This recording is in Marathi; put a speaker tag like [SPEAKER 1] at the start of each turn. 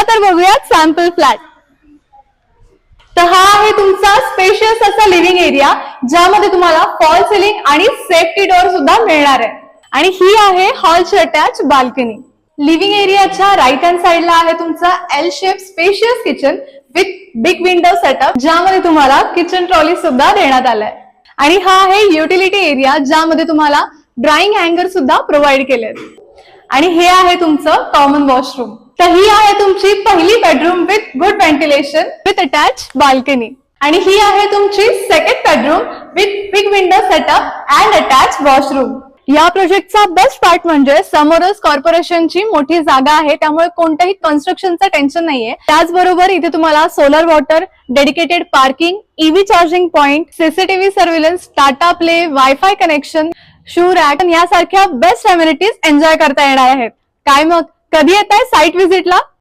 [SPEAKER 1] तर बघूयात सॅम्पल फ्लॅट. तर हा आहे तुमचा स्पेशियस असा लिव्हिंग एरिया, ज्यामध्ये तुम्हाला फॉल सिलिंग आणि सेफ्टी डोअर सुद्धा मिळणार आहे. आणि ही आहे हॉलची अटॅच बाल्कनी. लिव्हिंग एरियाच्या राईट हँड साइडला आहे तुमचा L shape spacious kitchen with big window setup, ज्यामध्ये तुम्हाला किचन ट्रॉली सुद्धा देण्यात आलाय. आणि हा आहे युटिलिटी एरिया, ज्यामध्ये तुम्हाला ड्राइंग हँगर सुद्धा प्रोव्हाइड केलेत. आणि हे आहे तुमचं कॉमन वॉशरूम. तर ही आहे तुमची पहिली bedroom with good ventilation with attach balcony. आणि ही आहे तुमची second bedroom with big window setup and attach washroom. या प्रोजेक्टचा बेस्ट पार्ट म्हणजे समोरच कॉर्पोरेशनची मोठी जागा आहे, त्यामुळे कोणत्याही कन्स्ट्रक्शनचं टेन्शन नाहीये. त्याचबरोबर इथे तुम्हाला solar water, dedicated parking, EV charging point, CCTV surveillance, Tata Play, wifi connection, shoe rack यासारख्या बेस्ट अम्युनिटीज एन्जॉय करता येणार आहेत. काय मग, कधी येताय साईट व्हिजिटला?